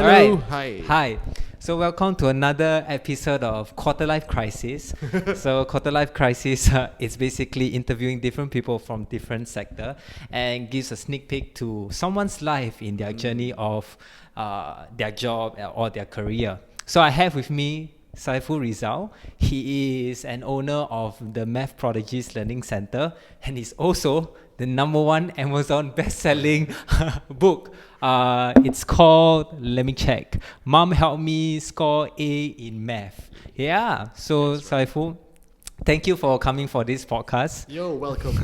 Hello. Alright. Hi. Hi. So welcome to another episode of Quarter Life Crisis. So Quarter Life Crisis is basically interviewing different people from different sector and gives a sneak peek to someone's life in their journey of their job or their career. So I have with me Saiful Rizal. He is an owner of the Prodigies Learning Center, and he's also the #1 Amazon best-selling book. It's called, let me check, Mom Help Me Score A in Math. Yeah, so Saiful, thank you for coming for this podcast. You're welcome.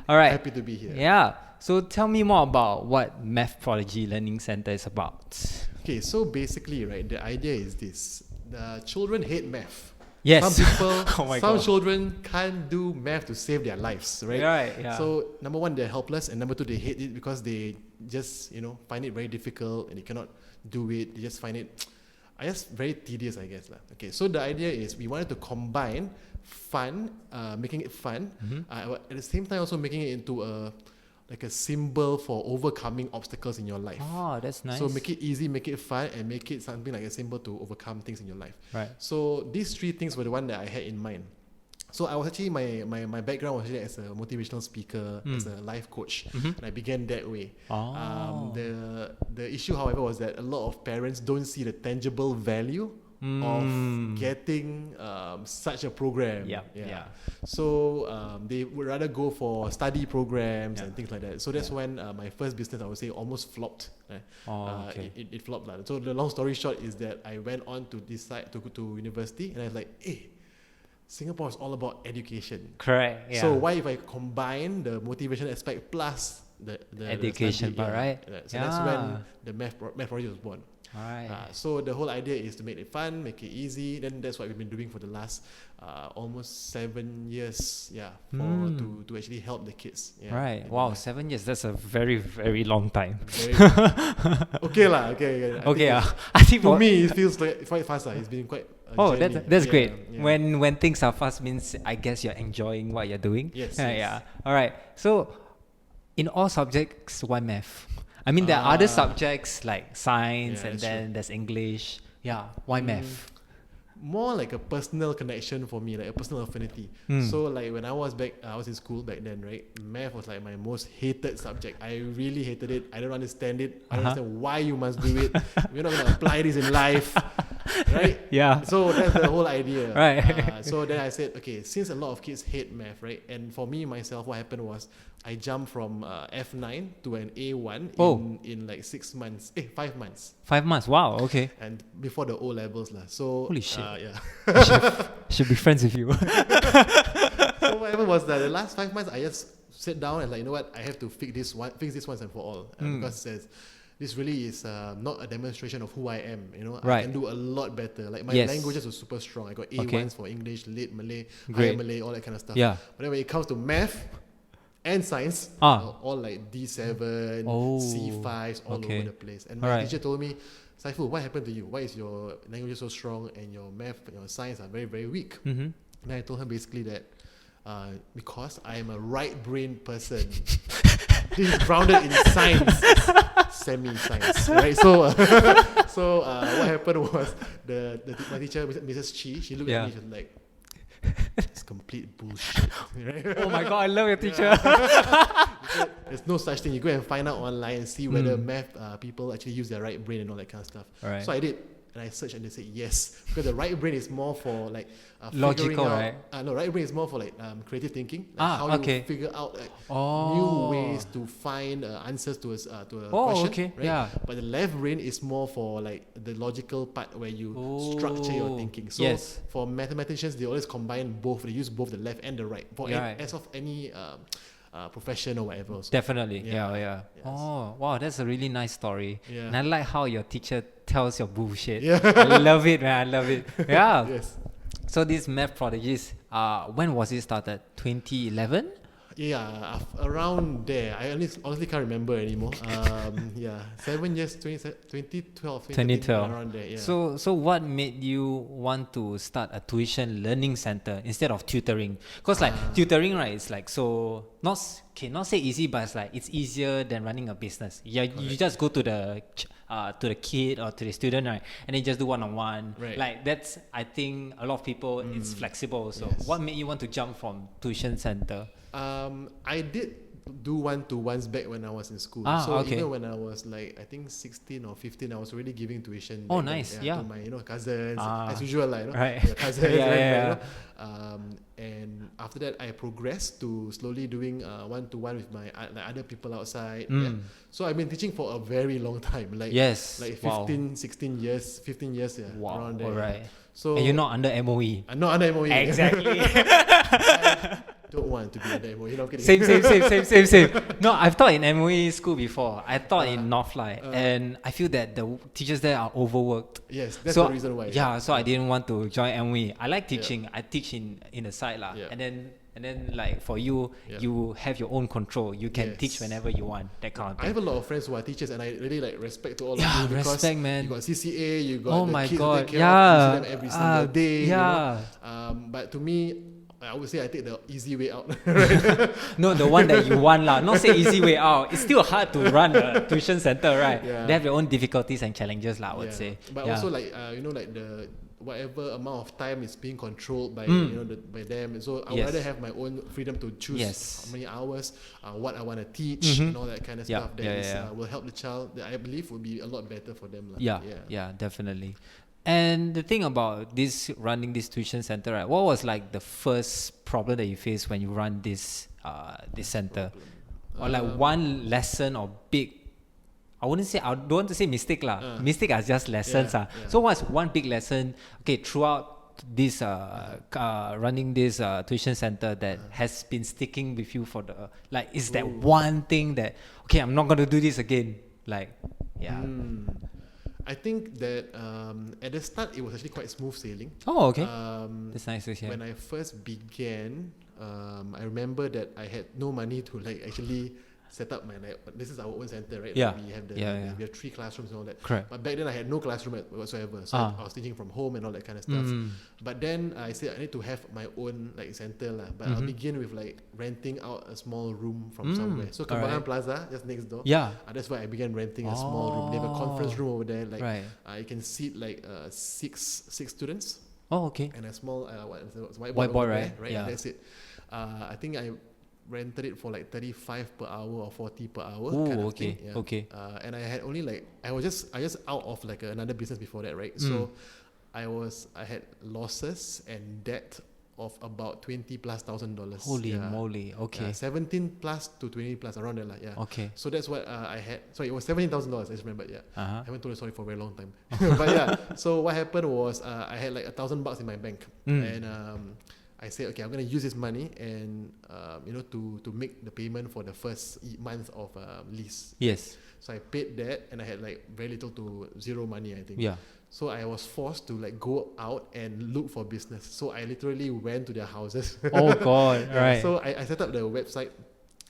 All right. Happy to be here. Yeah, so tell me more about what Prodigy Learning Center is about. Okay, so basically, right, the idea is this. The children hate math. Yes. Some people, Oh my some God. children can't do math to save their lives, right? Right, yeah. So, number one, they're helpless, and number two, they hate it because they just, find it very difficult and they cannot do it. They just find it, very tedious, I guess. Okay, so the idea is we wanted to combine fun, making it fun, at the same time also making it into a symbol for overcoming obstacles in your life. Oh, that's nice. So make it easy, make it fun, and make it something like a symbol to overcome things in your life. Right. So these three things were the one that I had in mind. So I was actually, my background was actually as a motivational speaker, as a life coach, and I began that way. Oh. The issue, however, was that a lot of parents don't see the tangible value of getting such a program. Yeah. So they would rather go for study programs and things like that. So that's when my first business, I would say, almost flopped. Okay. It flopped. So the long story short is that I went on to decide to go to university, and I was like, hey, Singapore is all about education. Correct. Yeah. So why if I combine the motivation aspect plus the education study, part, right? So that's when the math project was born. Right. So the whole idea is to make it fun, make it easy. Then that's what we've been doing for the last almost 7 years. To actually help the kids. Right. Wow, 7 years. That's a very, very long time. Okay. I think for me it feels like quite fast. It's been quite. That's great. Yeah. When things are fast means I guess you're enjoying what you're doing. Yes. Yeah. All right. So in all subjects, why math? I mean, there are other subjects like science, and then there's English. Yeah, why math? More like a personal connection for me, like a personal affinity. So like when I was in school back then, right? Math was like my most hated subject. I really hated it. I don't understand it. I don't understand why you must do it. You're not gonna apply this in life, right? Yeah. So that's the whole idea. Right. So then I said, okay, since a lot of kids hate math, right? And for me myself, what happened was I jumped from F9 to an A1 in like 6 months. 5 months. 5 months. Wow. Okay. And before the O levels lah. So holy shit. Yeah. Should be friends with you. So what happened was that the last 5 months I just sat down and like, you know what, I have to fix this once and for all. Because this really is not a demonstration of who I am. I can do a lot better. Like my languages are super strong. I got A1s for English, Lit, Malay, Higher Malay, all that kind of stuff. Yeah. But then when it comes to math and science, all like D7, C5s, all over the place. And my teacher told me, Saiful, what happened to you? Why is your language so strong and your math and your science are very, very weak? And I told her basically that because I am a right brain person. This is grounded in science, semi-science, right? So, what happened was my teacher, Mrs. Chi, she looked at me, she was like, it's complete bullshit. Right? Oh my God, I love your teacher. There's no such thing. You go and find out online and see whether math people actually use their right brain and all that kind of stuff. Right. So I did. And I searched and they said yes. Because the right brain is more for like logical, out, right? No, right brain is more for like creative thinking. Like how you figure out like new ways to find answers to a question. Okay. Right? Yeah. But the left brain is more for like the logical part where you structure your thinking. So for mathematicians, they always combine both. They use both the left and the right. For as of any profession or whatever. So. Definitely. Yeah. Yes. Oh, wow, that's a really nice story. Yeah. And I like how your teacher tells your bullshit. Yeah. I love it, man. I love it. Yeah. Yes. So these math prodigies, when was it started? 2011? Yeah, around there. I honestly can't remember anymore. 7 years, 2012. 2012. Around there, yeah. So what made you want to start a tuition learning center instead of tutoring? Because like tutoring, right, it's like so not say easy, but it's like it's easier than running a business. Yeah, you just go to the to the kid or to the student, right? And then just do one-on-one. Right. Like that's, I think a lot of people, it's flexible. So what made you want to jump from tuition center? I did do one-to-ones back when I was in school. Even when I was like, I think 16 or 15, I was already giving tuition. Oh, nice. To my cousins, as usual, like, right. Cousins, yeah. And after that, I progressed to slowly doing one-to-one with my other people outside. So I've been teaching for a very long time, like 15 years, around there. All right. So and you're not under MOE. I'm not under MOE. Exactly. I don't want to be under MOE. No, I'm kidding. Same. No, I've taught in MOE school before. I taught in Northlight, and I feel that the teachers there are overworked. Yes, that's the reason why. Yeah, so I didn't want to join MOE. I like teaching. I teach in the side lah. And then like for you, you have your own control. You can teach whenever you want. That kind of thing. I have a lot of friends who are teachers, and I really like respect to all of you because respect, man. You got CCA, you got the kids God. to take care of, you see them every single day. Yeah. You know? But to me, I would say I take the easy way out. No, the one that you want lah. Not say easy way out. It's still hard to run a tuition center, right? They have their own difficulties and challenges lah, I would say. But also like like the whatever amount of time is being controlled by by them. So I would rather have my own freedom to choose how many hours, what I want to teach, and all that kind of stuff. That will help the child. That I believe will be a lot better for them. Yeah, definitely. And the thing about running this tuition center, right? What was like the first problem that you faced when you run this center, or like one lesson or big? I don't want to say mistake lah. Mistake are just lessons So what's one big lesson? Okay, throughout this running this tuition center that has been sticking with you for the is that one thing that I'm not gonna do this again? I think that at the start it was actually quite smooth sailing. Oh, okay. That's nice to hear. When I first began, I remember that I had no money to actually set up this is our own center, right? Yeah. We have we have 3 classrooms and all that. Correct. But back then I had no classroom whatsoever. So I was teaching from home and all that kind of stuff. But then I said I need to have my own center lah. But I'll begin with renting out a small room from somewhere. So Kembangan Plaza, just next door. Yeah. That's why I began renting a small room. They have a conference room over there. You can seat 6 students. Oh, okay. And a small whiteboard, right? Yeah. That's it. I think I rented it for 35 per hour or 40 per hour. Ooh, kind of okay. thing. Okay. And I had only I was just out of another business before that, right? So I had losses and debt of about $20,000+. Holy moly! Okay. 17 plus to 20 plus around there, yeah. Okay. So that's what I had. Sorry, it was $17,000. I just remember. Yeah. Uh-huh. I haven't told you sorry for a very long time. But yeah. So what happened was I had $1,000 in my bank, and I said, okay, I'm gonna use this money and to make the payment for the first month of lease. Yes. So I paid that, and I had very little to zero money, I think. Yeah. So I was forced to go out and look for business. So I literally went to their houses. Oh God! Right. So I set up the website.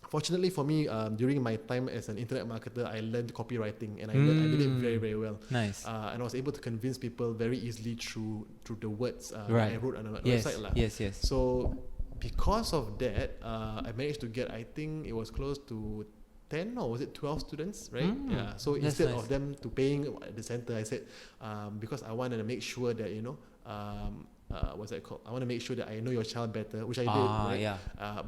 Fortunately for me, during my time as an internet marketer, I learned copywriting, and I did it very, very well. Nice. And I was able to convince people very easily through the words right. I wrote on the yes. website. Yes. So because of that, I managed to get, I think it was close to 10 or was it 12 students, right? Yeah. So instead of them to paying at the center, I said, because I wanted to make sure that, what's that called? I want to make sure that I know your child better, which I did, right? Yeah.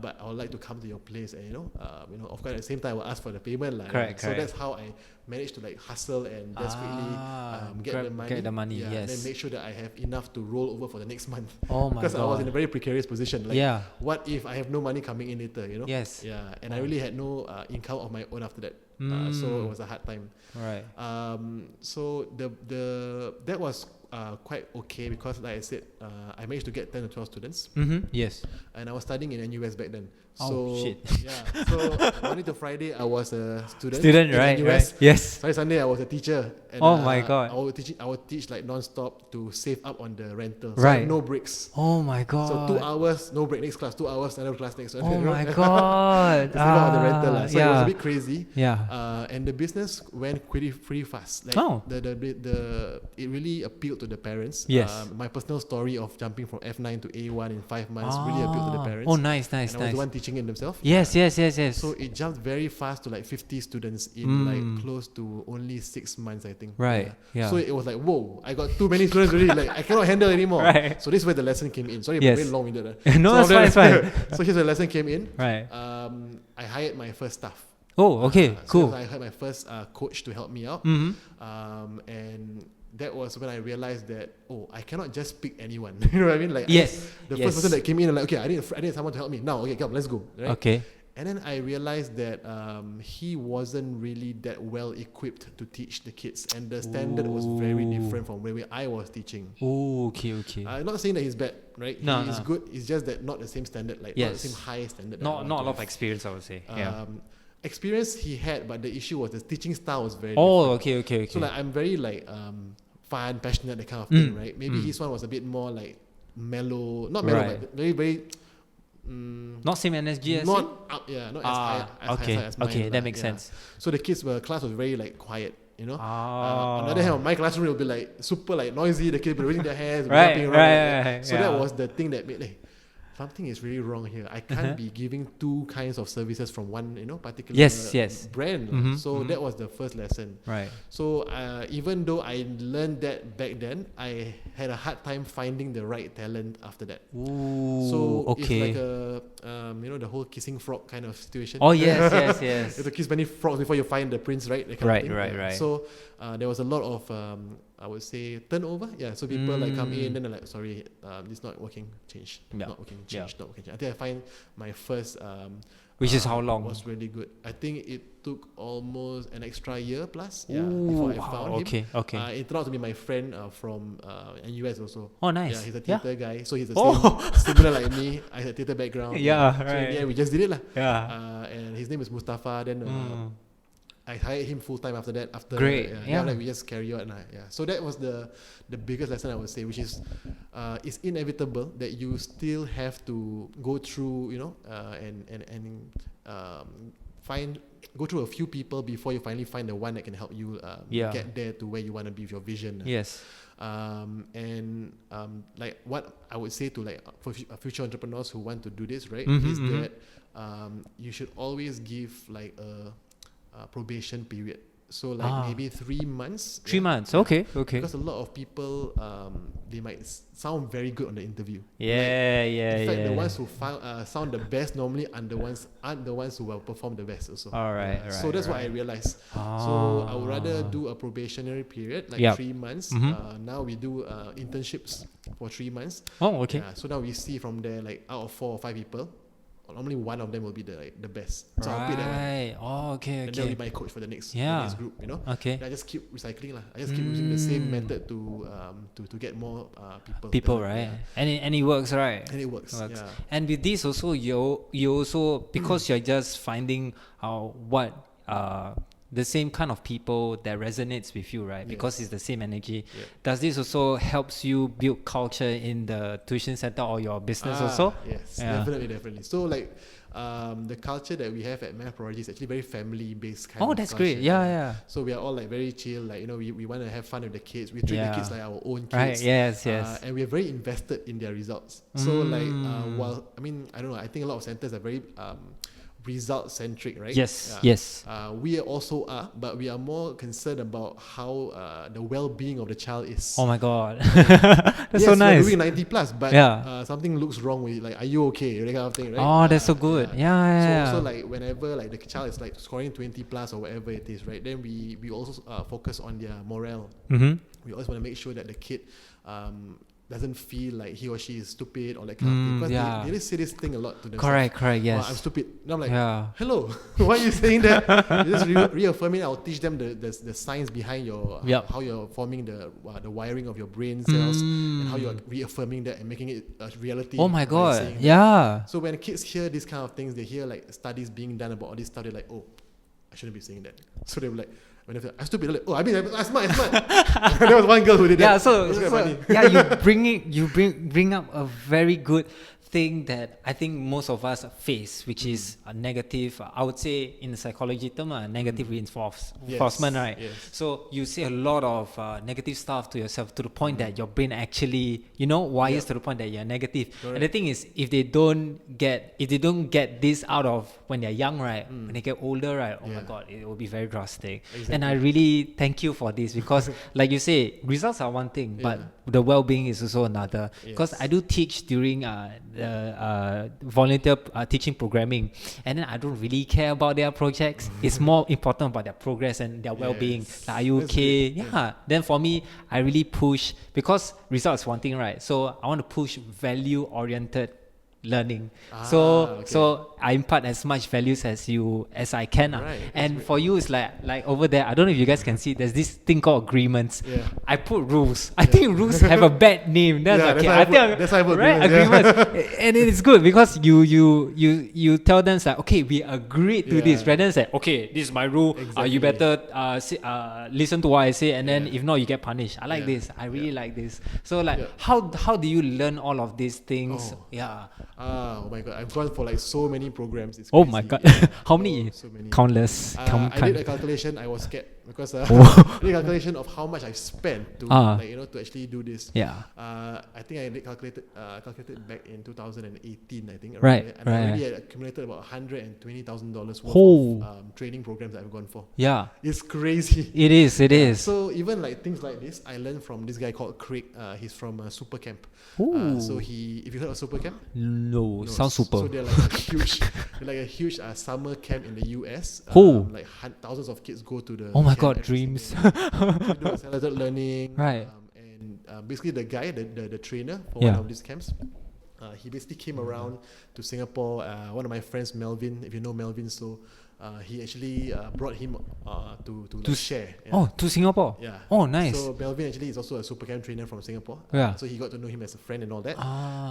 But I would like to come to your place and, of course at the same time I will ask for the payment. Correct. So that's how I managed to hustle and desperately get the money. Yes. And then make sure that I have enough to roll over for the next month. Oh my Because God. I was in a very precarious position. What if I have no money coming in later, Yes. Yeah. And I really had no income of my own after that. So it was a hard time. Right. So that was quite okay because, like I said, I managed to get 10 to 12 students. Yes. And I was studying in NUS back then. Oh, so, shit. Yeah. So Monday to Friday, I was a student. Right, NUS. right. Yes. Saturday, Sunday, I was a teacher. And, oh my God. I would teach non-stop to save up on the rental. So right. no breaks. Oh my God. So 2 hours, no break. Next class, 2 hours, another class next. Oh my God. Save up on the rental. So it was a bit crazy. Yeah. And the business went pretty fast. It really appealed appealed to the parents. Yes. My personal story of jumping from F9 to A1 in 5 months really appealed to the parents. Oh, nice. And I was the one teaching it themselves. Yes. So it jumped very fast to like 50 students in like close to only 6 months, I think. Right. Yeah. So it was like, whoa, I got too many students already. Like I cannot handle anymore. Right. So this is where the lesson came in. Sorry, Yes. very long-winded. No, it's fine. So here's where the lesson came in. Right. I hired my first staff. Oh, okay, cool. So I hired my first coach to help me out. And that was when I realized that, I cannot just pick anyone. You know what I mean? Like Yes. the first person that came in, I'm like, okay, I need someone to help me now. Okay, come, let's go. Right? Okay. And then I realized that he wasn't really that well equipped to teach the kids, and the standard was very different from where I was teaching. Oh, okay. I'm not saying that he's bad, right? No, he's good. It's just that not the same standard, like not the same high standard. Not a lot of experience, I would say. Experience he had, but the issue was the teaching style was very different. Okay. So like I'm very like fun, passionate, that kind of thing, right? Maybe his one was a bit more like mellow, not mellow, but very not same energy as not you? up, not as high as mine. Okay, that makes sense. So the class was very like quiet, you know. On the other hand, my classroom will be like super like noisy. The kids will be raising their hands, jumping around. So that was the thing that made something is really wrong here. I can't be giving two kinds of services from one, particular brand. So that was the first lesson. Right. So even though I learned that back then, I had a hard time finding the right talent after that. Ooh, so okay. it's like a the whole kissing frog kind of situation. Oh yes. You have to kiss many frogs before you find the prince, right? That kind of thing. Right. So there was a lot of I would say turnover. Yeah. So people like come in, then they're like, sorry, this not working. Change. Not working. Change. Not working. I think I find my first which is how long? Was really good. I think it took almost an extra year plus. Before I found him. Okay. It turned out to be my friend from NUS also. Oh, nice. Yeah, he's a theatre guy, so he's the same, similar like me. I had a theatre background. So we just did it lah. And his name is Mustafa. Then I hired him full time after that. Great. We just carry on. So that was the biggest lesson I would say, which is it's inevitable that you still have to go through, and go through a few people before you finally find the one that can help you get there to where you want to be with your vision. Yes. Like what I would say to like for future entrepreneurs who want to do this, right, is that you should always give like a probation period. So like maybe 3 months. 3 months. Okay. Because a lot of people they might sound very good on the interview. In fact, the ones who sound the best normally aren't the ones who will perform the best also. All right. So that's what I realized. So I would rather do a probationary period, like 3 months. Now we do internships for 3 months. Oh, okay. So now we see from there, like out of 4 or 5 people, normally one of them will be the best. So I'll pick that one. Oh, okay. And they'll be my coach for the next group, Okay. And I just keep recycling lah. I just keep using the same method to get more people, right? And it works, right? And it works. Yeah. And with this also, you also, because you're just finding what the same kind of people that resonates with you, right? Because it's the same energy. Does this also helps you build culture in the tuition center or your business also? Yes, definitely. So like the culture that we have at Math Prodigies is actually very family-based kind of that's culture. great. Yeah. So we are all like very chill. Like we want to have fun with the kids. We treat the kids like our own kids. Right. Yes. And we are very invested in their results. So like while I don't know. I think a lot of centers are very result centric, right? Yes. We also are, but we are more concerned about how the well-being of the child is. Oh my god. That's so nice. We're doing 90 plus, but something looks wrong with like, are you okay? That kind of thing, right? Oh, that's so good. So like whenever like the child is like scoring 20 plus or whatever it is, right? Then we also focus on their morale. We always want to make sure that the kid doesn't feel like he or she is stupid or that kind of thing. Because they just say this thing a lot to themselves. Correct, yes. I'm stupid. And I'm like, hello, why are you saying that? You're just reaffirming. I'll teach them the science behind your how you're forming the wiring of your brain cells and how you're reaffirming that and making it a reality. Oh my god, yeah. So when kids hear these kind of things, they hear like studies being done about all this stuff, they're like, oh, I shouldn't be saying that. So they were like, whenever I'm stupid, like, I'm smart. There was one girl who did that. You bring up a very good thing that I think most of us face, which is a negative, I would say in the psychology term, a negative reinforcement, right? Yes. So you say a lot of negative stuff to yourself to the point that your brain actually, wires to the point that you're negative. Correct. And the thing is, if they don't get this out of when they're young, right? When they get older, right? Oh my God, it will be very drastic. Exactly. And I really thank you for this because, like you say, results are one thing, but the well-being is also another. Because I do teach during volunteer teaching programming, and then I don't really care about their projects. It's more important about their progress and their well-being. Like, are you okay? Yeah. Then for me, I really push, because results is one thing, right? So I want to push value-oriented learning. So I impart as much values as I can. Right. And for you, it's like over there, I don't know if you guys can see, there's this thing called agreements. I put rules. I think rules have a bad name. That's why I put agreements. And it's good because you tell them like, okay, we agreed to this, rather than say, okay, this is my rule. You better listen to what I say, and then if not, you get punished. I like this. I really like this. So how do you learn all of these things? Oh my God, I've gone for like so many programs. It's oh crazy. my God. How many? So many. Countless. I did a calculation. I was scared because I did a calculation of how much I spent to to actually do this. I think I did calculated back in 2018. I think. Right. And I already had accumulated about $120,000 worth of training programs that I've gone for. Yeah. It's crazy. It is. So even like things like this, I learned from this guy called Craig. He's from Supercamp. So if you heard of Supercamp? No, sounds super. So they're like a huge summer camp in the US. Like thousands of kids go to the. Oh my God, dreams. Do accelerated learning. Right. And basically the guy, the trainer for one of these camps, he basically came around to Singapore. One of my friends, Melvin, if you know Melvin, so he actually brought him to share. To Singapore? Yeah. Oh, nice. So Melvin actually is also a Supercamp trainer from Singapore. So he got to know him as a friend and all that.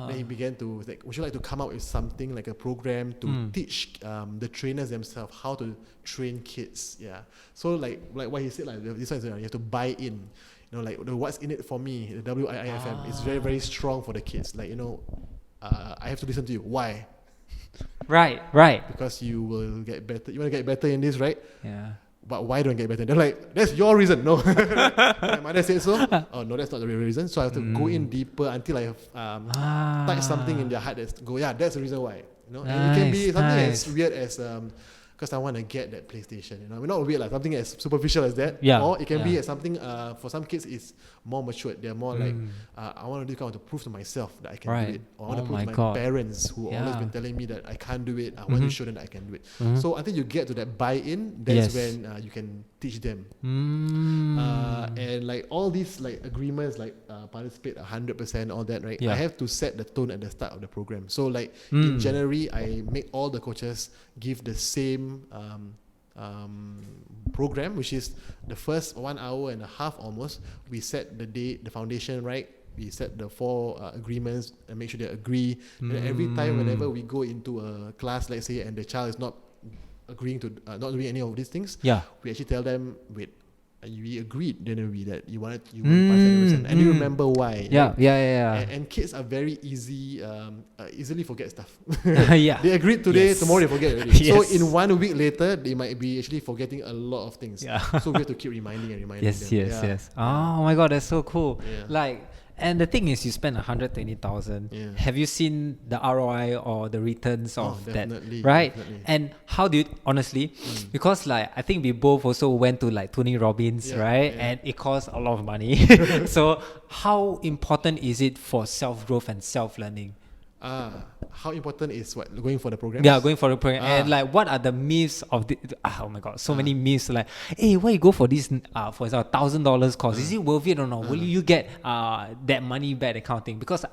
Then he began to like, would you like to come up with something like a program to teach the trainers themselves how to train kids? Yeah. So like what he said, like this one is you have to buy in. Like the what's in it for me, the WIIFM is very, very strong for the kids. Like, I have to listen to you. Why? Right. Because you will get better. You want to get better in this, right? Yeah. But why don't I get better? They're like, that's your reason. No. My mother said so. Oh, no, that's not the real reason. So I have to go in deeper until I have touched something in their heart that's that's the reason why. And it can be something as weird as because I want to get that PlayStation. We're not weird, like something as superficial as that. Yeah. Or it can be something for some kids it's more matured. They're more like I want to do kind of to prove to myself that I can do it. Or I want to prove to my parents who always been telling me that I can't do it. I want to show them that I can do it. So until you get to that buy-in, that's when you can teach them. And like all these like agreements, like participate 100%, all that, right? I have to set the tone at the start of the program. So like in January, I make all the coaches give the same program, which is the first 1 hour and a half almost. We set the foundation, right? We set the 4 agreements and make sure they agree. And every time, whenever we go into a class, let's say, and the child is not agreeing to not doing any of these things, we actually tell them, wait, we agreed, didn't we, that you wanted you pass that and you remember why. And kids are very easily forget stuff. They agreed today, tomorrow they forget already. So in 1 week later, they might be actually forgetting a lot of things. So we have to keep reminding them. Yes. Oh my God, that's so cool. And the thing is, you spend 120,000. Have you seen the ROI or the returns of that? Right? Definitely. And how do you, honestly, because like I think we both also went to like Tony Robbins, right? And it costs a lot of money. So how important is it for self-growth and self-learning? How important is what, going for the program? Yeah, going for the program. And like, what are the myths of the? Oh my God, so many myths. Like, hey, why you go for this? For example, $1,000 course. Is it worth it or not? Will you get that money back? That kind of thing. Because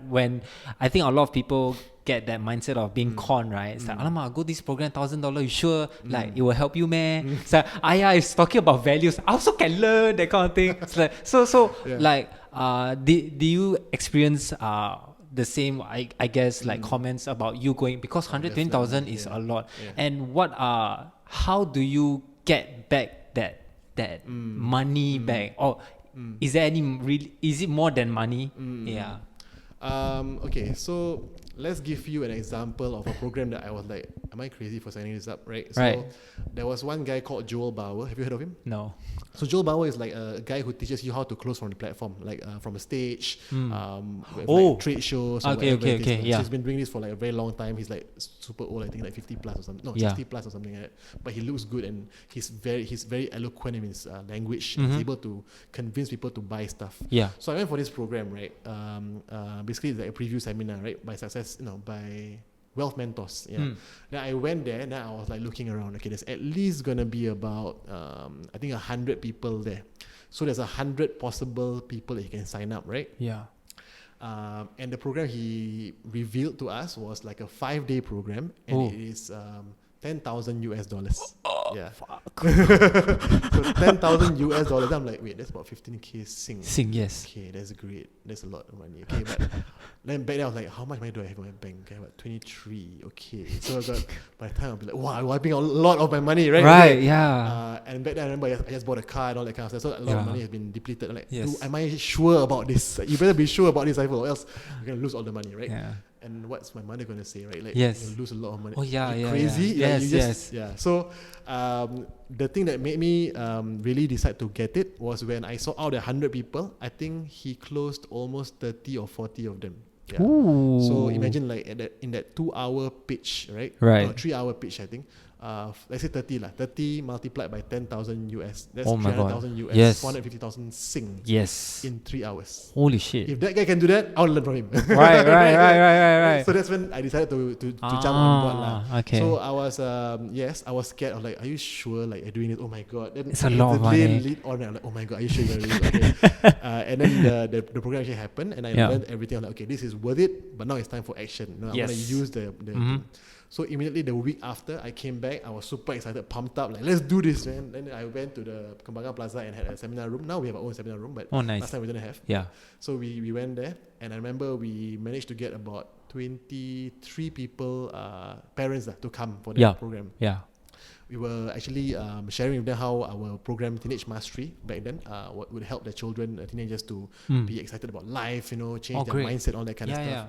when I think a lot of people get that mindset of being con, right? It's like, alamak, go this program, $1,000. You sure? Like, it will help you, man. It's like, it's talking about values. I also can learn that kind of thing. It's like, like, did you experience the same, I guess, like comments about you going, because 120,000 is a lot. And how do you get back that money back? Or is there any is it more than money? Okay, so let's give you an example of a program that I was like, am I crazy for signing this up, right? Right. So there was one guy called Joel Bauer. Have you heard of him? No. So Joel Bauer is like a guy who teaches you how to close from the platform, like from a stage, with like trade shows. Or whatever it is. Yeah. So he's been doing this for like a very long time. He's like super old, I think like 50 plus or something. No, 60 plus or something like that. But he looks good and he's very eloquent in his language. He's able to convince people to buy stuff. Yeah. So I went for this program, right? Basically it's like a preview seminar, right? By success, by Wealth Mentors. Yeah. Then I went there and then I was like looking around. Okay, there's at least gonna be about I think 100 people there. So there's 100 possible people that you can sign up, right? Yeah. And the program he revealed to us was like a 5-day program, and it is $10,000. Yeah. Fuck. So $10,000. I'm like, wait, that's about 15K Sing. Sing, yes. Okay, that's great. That's a lot of money. Okay, but then back then I was like, how much money do I have in my bank? Okay, about 23. Okay, so I got, by the time I'll be like, wow, I'm wiping out a lot of my money, right? Right, okay. Yeah. And back then I remember I just bought a car and all that kind of stuff. So a lot of money has been depleted. I'm like, Yes. am I sure about this? You better be sure about this, Saiful, or else you're going to lose all the money, right? Yeah. And what's my mother going to say, right? Like, Yes. you're going to lose a lot of money. Oh, yeah, You're yeah. crazy? Yeah. Like, Yes, you just, yes. Yeah. So the thing that made me really decide to get it was when I saw out the 100 people, I think he closed almost 30 or 40 of them. Yeah. Ooh. So imagine like in that 2-hour pitch, right? Right. Or 3-hour pitch, I think. Let's say 30 lah. 30 multiplied by 10,000 US. That's Oh my God. 300,000 US. Yes. 450,000 Sing. Yes. In 3 hours. Holy shit. If that guy can do that, I'll learn from him. Right. So that's when I decided to jump on board lah. Okay. So I was I was scared. I was like, are you sure like you're doing it? Oh my God. Then It's a lot of money. Lead on, I'm like, oh my God, are you sure you're doing it? Okay. And then the program actually happened and I learned everything. I'm like, okay, this is worth it, but now it's time for action. Now I want to use the thing. So immediately the week after I came back, I was super excited, pumped up, like let's do this, man. Then I went to the Kembangan Plaza and had a seminar room. Now we have our own seminar room, but nice. last time we didn't have. Yeah. So we went there, and I remember we managed to get about 23 people, parents to come for the program. Yeah. We were actually sharing with them how our program Teenage Mastery back then what would help the children, teenagers to be excited about life, change their mindset, all that kind of stuff.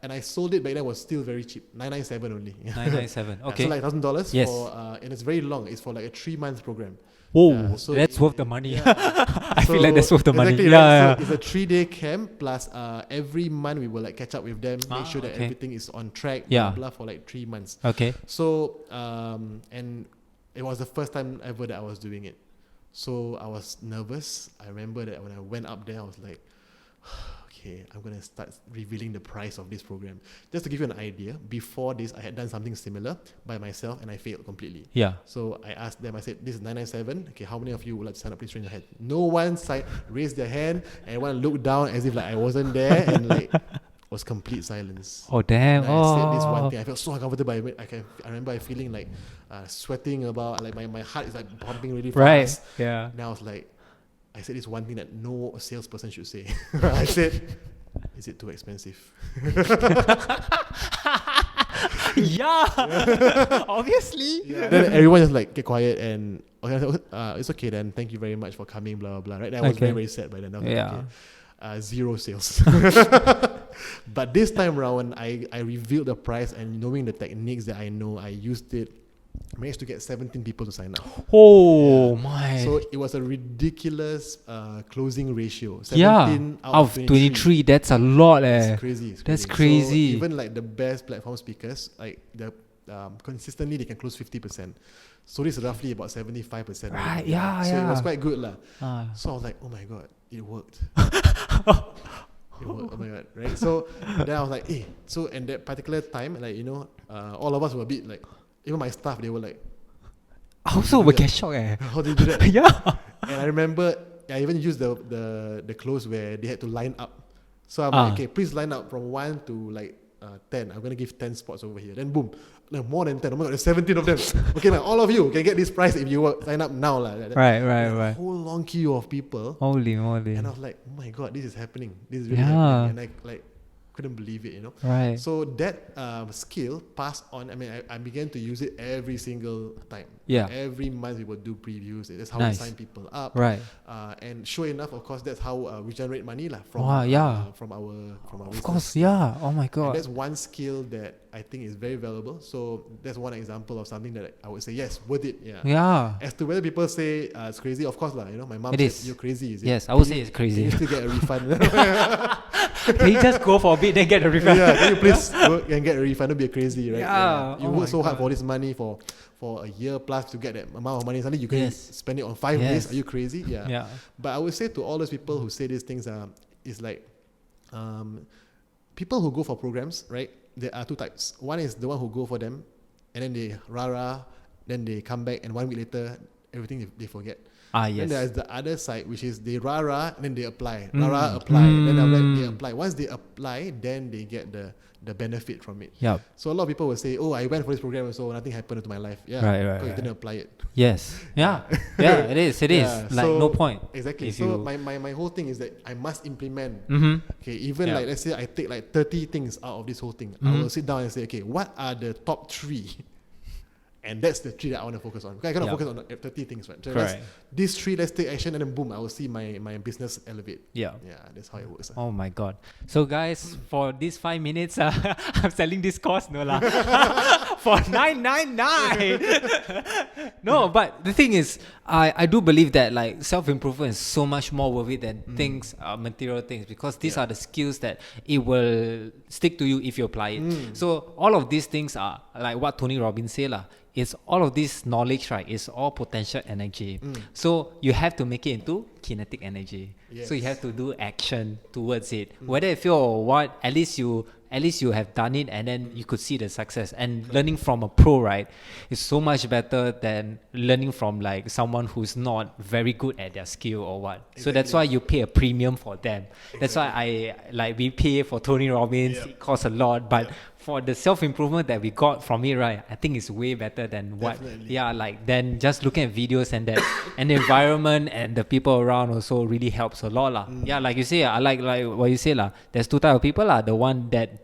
And I sold it back then, was still very cheap, $997 only. $997. Okay. So like $1,000 Yes. for, and it's very long. It's for like a 3-month program. Whoa, so that's worth the money. Yeah. I feel like that's worth the money. Exactly, Yeah. Right? So it's a 3-day camp plus every month we will like catch up with them, make sure that everything is on track, blah, blah, for like 3 months. Okay. So and it was the first time ever that I was doing it. So I was nervous. I remember that when I went up there, I was like, okay, I'm going to start revealing the price of this program. Just to give you an idea, before this, I had done something similar by myself and I failed completely. Yeah. So I asked them, I said, this is $997. Okay, how many of you would like to sign up? Please raise your hand. No one raised their hand, and everyone looked down as if like I wasn't there, and like was complete silence. Oh, damn. And I said this one thing. I felt so uncomfortable. I remember feeling like sweating about, like my heart is like pumping really fast. Right. Yeah. And I was like, I said this one thing that no salesperson should say. I said, is it too expensive? Obviously. Yeah. Then everyone just like get quiet and it's okay then. Thank you very much for coming. Blah blah blah. Right. I was very very sad by then. I was like, okay. 0 sales. But this time around, when I revealed the price and knowing the techniques that I know, I used it. Managed to get 17 people to sign up. Oh my! So it was a ridiculous closing ratio. 17 out of 23. That's a lot, It's crazy. That's crazy. So even like the best platform speakers, like the consistently they can close 50%. So this is roughly about 75%. Right? So it was quite good lah. So I was like, oh my God, it worked. It worked. Oh my God, right? So then I was like, hey. So in that particular time, like all of us were a bit like. Even my staff, they were like, I also would get shocked. How did you do that? Yeah. And I remember I even used the close where they had to line up. So I'm like, okay, please line up from 1 to like 10. I'm going to give 10 spots over here. Then boom, no, more than 10. Oh my God, there's 17 of them. Okay, now all of you can get this price if you sign up now. Right. A whole long queue of people. Holy moly. And I was like, oh my God, this is happening. This is really happening. And couldn't believe it, you know. Right. So that skill passed on. I mean, I began to use it every single time. Yeah. Every month we would do previews. That's how Nice. we sign people up. Right. And sure enough, of course, that's how we generate money from from our Of business. course, yeah. Oh my And God. that's one skill that I think is very valuable. So that's one example of something that I would say, yes, worth it. Yeah. Yeah. As to whether people say it's crazy, of course, you know, my mom It said, is. you're crazy, is it? Yes, I would say it's Can crazy. you still get a refund? Can you just go for a bit then get a refund? Yeah, can you please work and get a refund? Don't be crazy, right? Yeah. You Oh work my so hard God. for this money for a year plus to get that amount of money. Suddenly you can spend it on 5 days. Are you crazy? Yeah. Yeah. But I would say to all those people who say these things, is like people who go for programs, right? There are two types. One is the one who go for them and then they rah-rah, then they come back and 1 week later, everything they forget. Yes. Then there's the other side, which is they rah-rah and then they apply. Rah-rah, apply. Then after that, they apply. Once they apply, then they get the benefit from it. Yep. So a lot of people will say, oh, I went for this program so nothing happened to my life. Yeah, Right, because you didn't apply it. Yes. Yeah. Yeah, it is. It is. Yeah, Like, so no point. Exactly. If So you- my whole thing is that I must implement. Mm-hmm. Okay, even Yeah. like let's say I take like 30 things out of this whole thing. I will sit down and say, okay, what are the top 3? And that's the 3 that I want to focus on. Because I cannot focus on 30 things, right? So Correct. these 3, let's take action, and then boom, I will see my business elevate. Yeah. Yeah, that's how it works. Oh my God. So guys, for these 5 minutes, I'm selling this course, no lah. For 999. No, but the thing is, I do believe that like self-improvement is so much more worth it than things, material things, because these are the skills that it will stick to you if you apply it. So all of these things are like what Tony Robbins said lah. It's all of this knowledge, right? It's all potential energy. So you have to make it into kinetic energy. Yes. So you have to do action towards it. Whether you feel or what, at least you have done it, and then you could see the success. And learning from a pro, right, is so much better than learning from like someone who's not very good at their skill or what. Exactly. So that's why you pay a premium for them. That's why we pay for Tony Robbins. It costs a lot, but for the self-improvement that we got from it, right, I think it's way better than what, than just looking at videos, and that and the environment and the people around also really helps a lot lah. Yeah, like you say, I like what you say lah. There's 2 types of people lah. The one that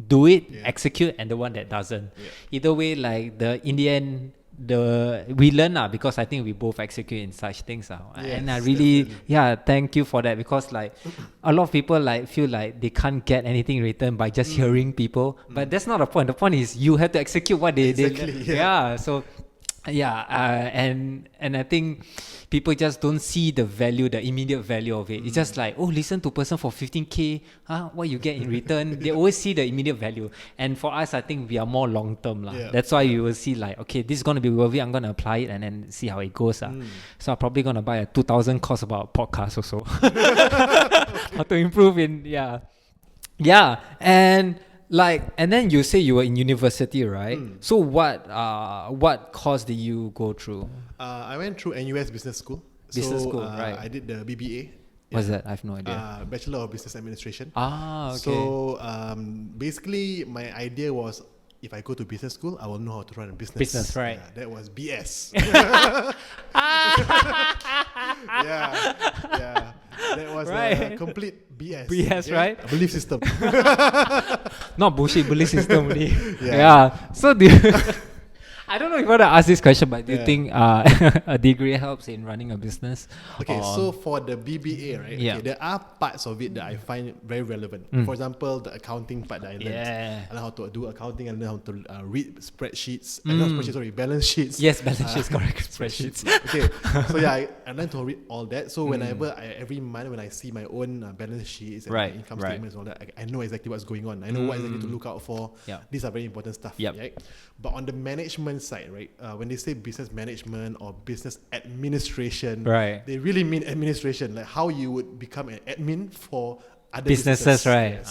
do it, execute, and the one that doesn't. Either way, like in the end, we learn because I think we both execute in such things and I really thank you for that, because like a lot of people like feel like they can't get anything in return by just hearing people, but that's not the point. The point is you have to execute what they so and I think people just don't see the value, the immediate value of it. It's just like, oh, listen to person for 15K, what you get in return. They always see the immediate value. And for us, I think we are more long term lah. That's why you will see like, okay, this is going to be worth it. I'm going to apply it and then see how it goes. So I'm probably going to buy a 2,000 course about podcast also. How to improve in, and then you say you were in university, right? So what course did you go through? I went through NUS Business School. Business school, right. I did the BBA. What's that? I have no idea. Bachelor of Business Administration. Okay. So basically my idea was, if I go to business school, I will know how to run a business. Business, right. Yeah, that was BS. That was a complete BS. BS, right? A belief system. Not bullshit, belief system only. Yeah. So do you I don't know if you want to ask this question, but do you think a degree helps in running a business? Okay, so for the BBA, right? Yeah. Okay, there are parts of it that I find very relevant. For example, the accounting part that I learned. I learned how to do accounting, and learn how to read spreadsheets. Not spreadsheets, sorry, balance sheets. Yes, balance sheets, correct. Spreadsheets. Okay, so I learned to read all that. So whenever every month when I see my own balance sheets and my income statements and all that, I know exactly what's going on. I know what exactly to look out for. These are very important stuff, right? But on the management side, right, when they say business management or business administration, they really mean administration, like how you would become an admin for other businesses, right? Yes.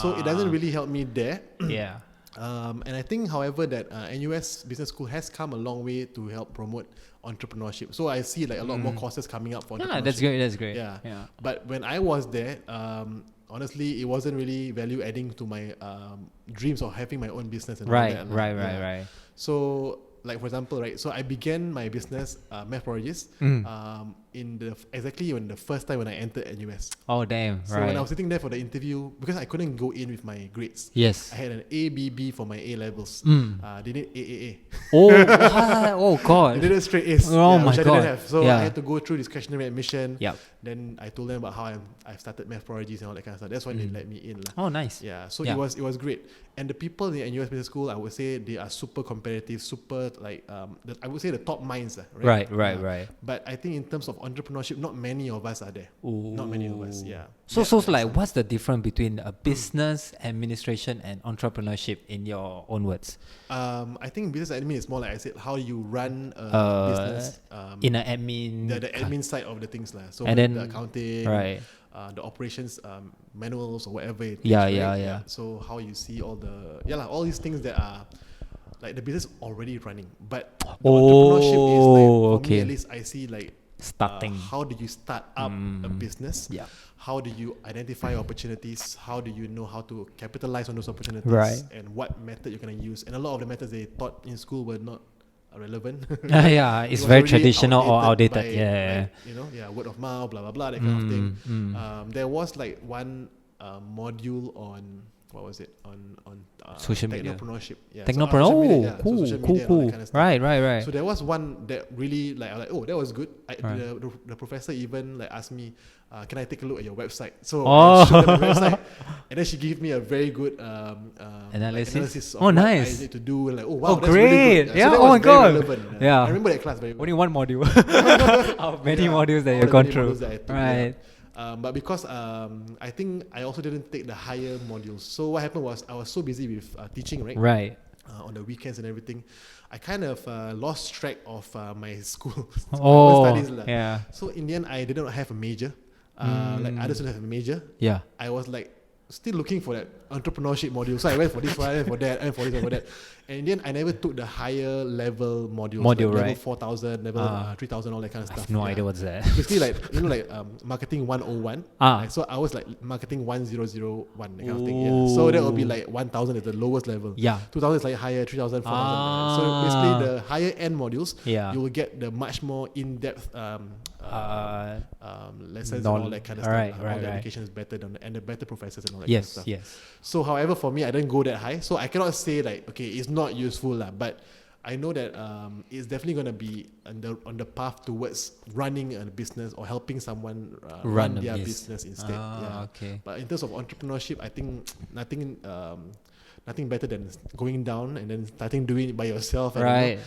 So it doesn't really help me there. And I think, however, that NUS Business School has come a long way to help promote entrepreneurship. So I see like a lot more courses coming up for entrepreneurship. That's great. Yeah. But when I was there, honestly, it wasn't really value adding to my dreams of having my own business and all that. Right. So, like for example, right, so I began my business, Prodigies, exactly when the first time when I entered NUS. Oh damn! So when I was sitting there for the interview, because I couldn't go in with my grades. Yes. I had an ABB for my A levels. They did AAA. Oh, what? Oh god! They did straight A's. Oh my which I god! didn't have. So I had to go through discretionary admission. Yep. Then I told them about how I've started math prodigies and all that kind of stuff. That's why they let me in. Oh, nice. Yeah. So it was great. And the people in NUS Business School, I would say they are super competitive, super I would say the top minds. Right. But I think in terms of entrepreneurship, not many of us are there. Ooh. Not many of us. Yeah. So like, what's the difference between a business administration and entrepreneurship in your own words? I think business admin is more like I said, how you run a business. In an admin. The admin side of the things. So and then the accounting, the operations manuals or whatever it is. Yeah. So how you see all all these things that are like the business already running. But the entrepreneurship is like, for me at least, I see like starting. How do you start up a business? Yeah. How do you identify opportunities? How do you know how to capitalize on those opportunities? Right. And what method you're going to use? And a lot of the methods they taught in school were not relevant. It's very traditional or outdated. Word of mouth, blah blah blah, that kind of thing. There was like one module on what was it on social media, technopreneurship. Cool. Kind of Right. So there was one that really like I was like, oh, that was good. The professor even like asked me, can I take a look at your website? So I showed her the website, and then she gave me a very good analysis of what I need to do. And like, oh wow, that's great! Really good. Yeah, so that oh was my god! Relevant. Yeah, I remember that class very well. Only one module out of many modules that you've gone through. Right. But because I think I also didn't take the higher modules. So what happened was I was so busy with teaching, right? Right. On the weekends and everything, I kind of lost track of my school studies. Yeah. So in the end, I didn't have a major. Like others don't have a major. Yeah. I was like still looking for that entrepreneurship module. So I went for this one, and for that, and for this, and for that. And in the end, I never took the higher level modules. Like level 4,000, level 3,000, all that kind of stuff. I have no idea what's that. Basically, like marketing 101. So I was like marketing 1001, that kind of thing. Yeah. So that would be like 1,000 is the lowest level. Yeah. 2,000 is like higher, 3,000, 4,000. So basically, the higher end modules, you will get the much more in depth lessons and all that kind of stuff. All the education is better and the better professors and all that kind of stuff. Yes. So however, for me, I didn't go that high. So I cannot say like, okay, it's not useful, but I know that it's definitely going to be on the path towards running a business or helping someone run their business instead. Okay. But in terms of entrepreneurship, I think nothing better than going down and then starting doing it by yourself. Right.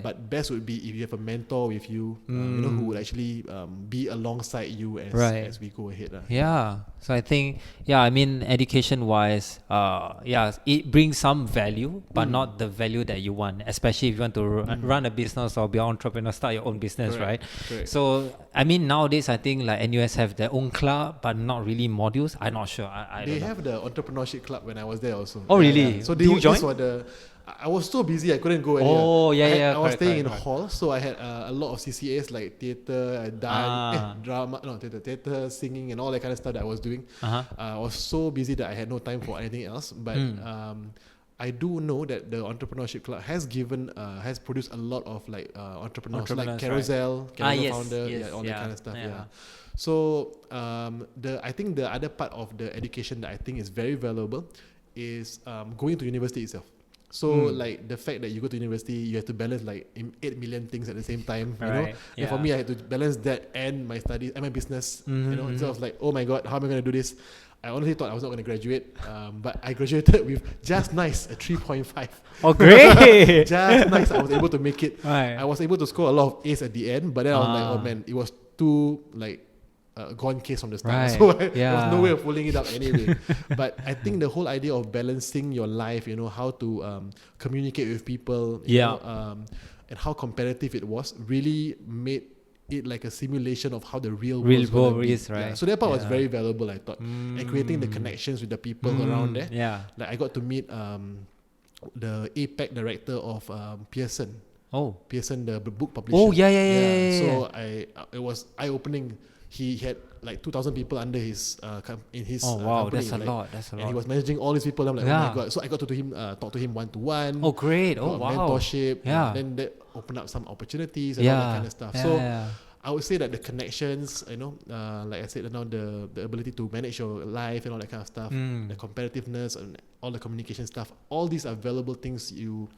But best would be if you have a mentor with you, who would actually be alongside you as we go ahead. Yeah. So I think, I mean, education-wise, it brings some value, but not the value that you want, especially if you want to run a business or be an entrepreneur, start your own business, right? Correct. So, I mean, nowadays, I think like NUS have their own club, but not really modules. I'm not sure. They have the entrepreneurship club when I was there also. Oh, really? Yeah. So did you join? I was so busy I couldn't go anywhere. Oh, I was staying in hall, so I had a lot of CCAs like theatre, dance, drama, theatre, singing, and all that kind of stuff that I was doing. I was so busy that I had no time for anything else. But I do know that the entrepreneurship club has produced a lot of like entrepreneurs like Carousel, founder, all that kind of stuff. Yeah. So I think the other part of the education that I think is very valuable is going to university itself. So like the fact that you go to university, you have to balance like 8 million things at the same time. You know? And for me, I had to balance that and my studies and my business. Instead of like, oh my god, how am I going to do this? I honestly thought I was not going to graduate, but I graduated with just nice a 3.5. Oh, great! Just nice. I was able to make it. Right. I was able to score a lot of A's at the end, but then I was like, oh man, it was too like gone case from the start. So there was no way of pulling it up anyway. But I think the whole idea of balancing your life, how to communicate with people, and how competitive it was, really made it like a simulation of how the real world is, right? Yeah. So that part was very valuable, I thought. And creating the connections with the people around there. Yeah. Like I got to meet the APAC director of Pearson. Oh. Pearson, the book publisher. Oh, yeah. So it was eye-opening. He had like 2,000 people under his in his company, that's a lot. And he was managing all these people. I'm like, oh my god! So I got to talk to him one-to-one. Oh, great! Oh, wow! Mentorship. Yeah. And then that opened up some opportunities and all that kind of stuff. I would say that the connections, like I said, the ability to manage your life and all that kind of stuff, the competitiveness and all the communication stuff, all these are valuable things you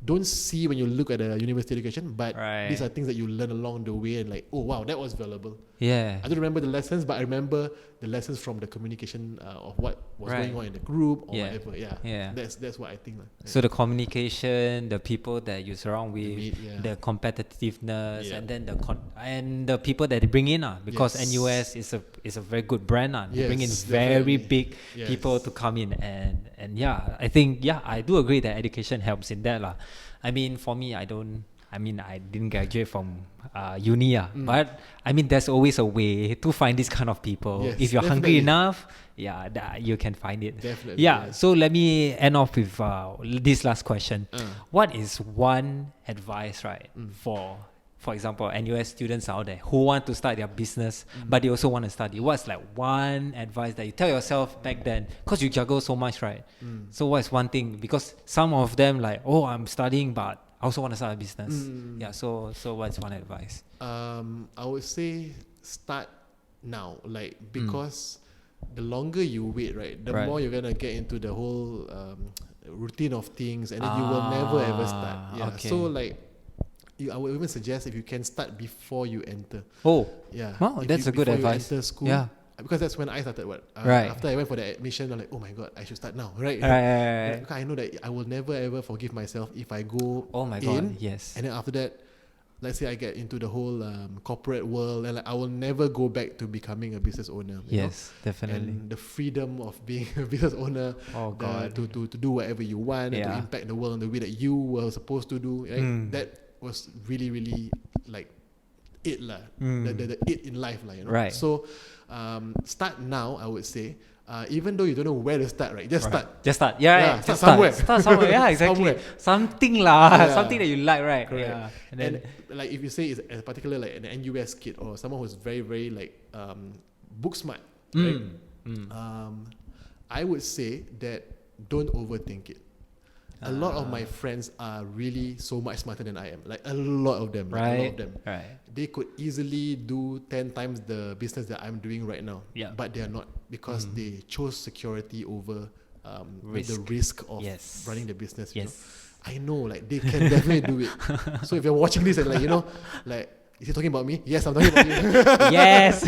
don't see when you look at a university education, but these are things that you learn along the way and like, oh wow, that was valuable. Yeah. I don't remember the lessons, but I remember the lessons from the communication of what was going on in the group or whatever. Yeah. That's what I think. So the communication, the people that you surround with, the competitiveness, and then and the people that they bring in, because NUS is a very good brand. They bring in very big people to come in, and I think I do agree that education helps in that. I mean, for me, I didn't graduate from uni, but I mean, there's always a way to find this kind of people. Yes, if you're hungry enough, you can find it. Definitely. So let me end off with this last question. What is one advice, for example, NUS students out there who want to start their business, but they also want to study? What's like one advice that you tell yourself back then? Because you juggle so much, right? So what's one thing? Because some of them like, oh, I'm studying, but I also want to start a business. So what's one advice? I would say start now, because the longer you wait, the more you're gonna get into the whole routine of things, and then you will never ever start. So I would even suggest if you can start before you enter. Wow, that's a good advice. You enter school, because that's when I started. After I went for the admission, I'm like, oh my god, I should start now, right? Because I know that I will never ever forgive myself if I go and then after that, let's say I get into the whole corporate world, and I will never go back to becoming a business owner. Definitely. And the freedom of being a business owner, to do whatever you want and to impact the world in the way that you were supposed to do. That was really, really like it the it in life, So start now, I would say. Even though you don't know where to start, just start. Start somewhere. Start somewhere. Yeah, exactly. Something something that you like, right? Correct. Yeah. And like if you say it's a particular like an NUS kid or someone who's very, very like book smart, right? I would say that don't overthink it. A lot of my friends are really so much smarter than I am. Like a lot of them. They could easily do 10 times the business that I'm doing right now. But they are not, because they chose security over the risk of running the business. You know? I know, like they can definitely do it. So if you're watching this and is he talking about me? Yes, I'm talking about you. Yes.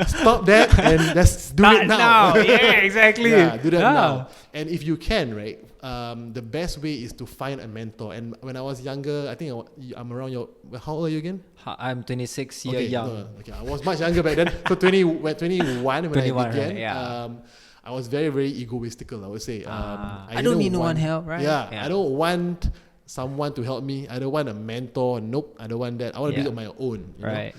Stop that and let's do it now. Yeah, exactly. Do that now. And if you can, the best way is to find a mentor. And when I was younger, I think I'm around how old are you again? I'm 26 years young. I was much younger back then. So 21 when I began. I was very, very egoistical, I would say. I don't need no one help, right? I don't want someone to help me. I don't want a mentor. Nope, I don't want that. I want to do it on my own. You know?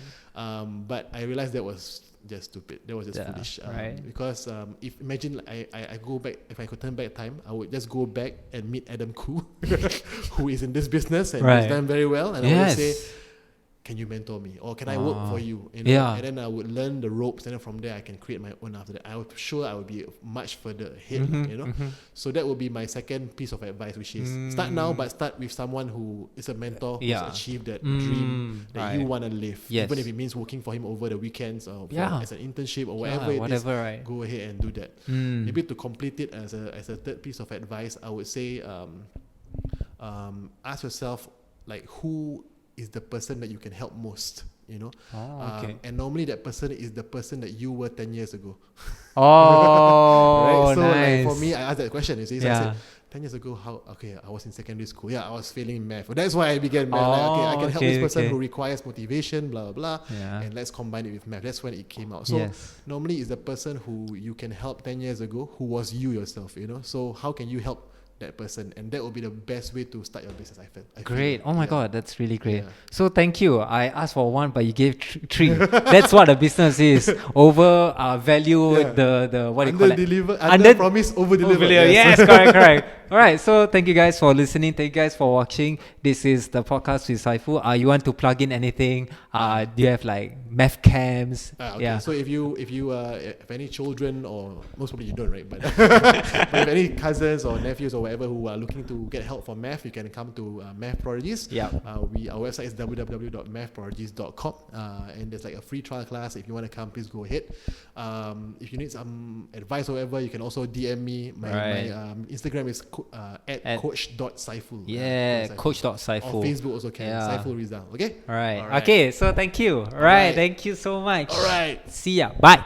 But I realized that was just stupid. That was just foolish. Because if imagine I go back, if I could turn back time, I would just go back and meet Adam Khoo, who is in this business and has done very well, and I would say, can you mentor me, or can I work for you? And then I would learn the ropes, and then from there I can create my own after that. I would be much further ahead. So that would be my second piece of advice, which is start now, but start with someone who is a mentor who's achieved that dream that you want to live, even if it means working for him over the weekends or as an internship or whatever it is. Go ahead and do that. Maybe to complete it as a third piece of advice, I would say ask yourself who is the person that you can help most, and normally that person is the person that you were 10 years ago. So nice. For me, I asked that question, you see. So I said, 10 years ago, I was in secondary school. I was failing math. That's why I began math. I can help this person who requires motivation, blah, blah, blah, and let's combine it with math. That's when it came out. So normally it's the person who you can help 10 years ago, who was you yourself, So how can you help that person? And that will be the best way to start your business, I feel. Great. Oh my God, that's really great. So thank you. I asked for one, but you gave three. That's what a business is. Over value the what do you call it? Under promise, over deliver. Yes, correct. All right. So thank you guys for listening. Thank you guys for watching. This is the podcast with Saiful. You want to plug in anything? Do you have like math camps? Okay. Yeah. So if you have any children, or most probably you don't, right? But, but if any cousins or nephews or whatever who are looking to get help for math, you can come to Math Prodigies. Yeah. Our website is www.mathprodigies.com, and there's like a free trial class. If you want to come, please go ahead. If you need some advice or whatever, you can also DM me. My Instagram is at coach.saiful. Yeah, coach.saiful. Or Facebook also can. Yeah. Saiful Rizal. Okay? All right. Okay, so thank you. All right. Thank you so much. All right. See ya. Bye.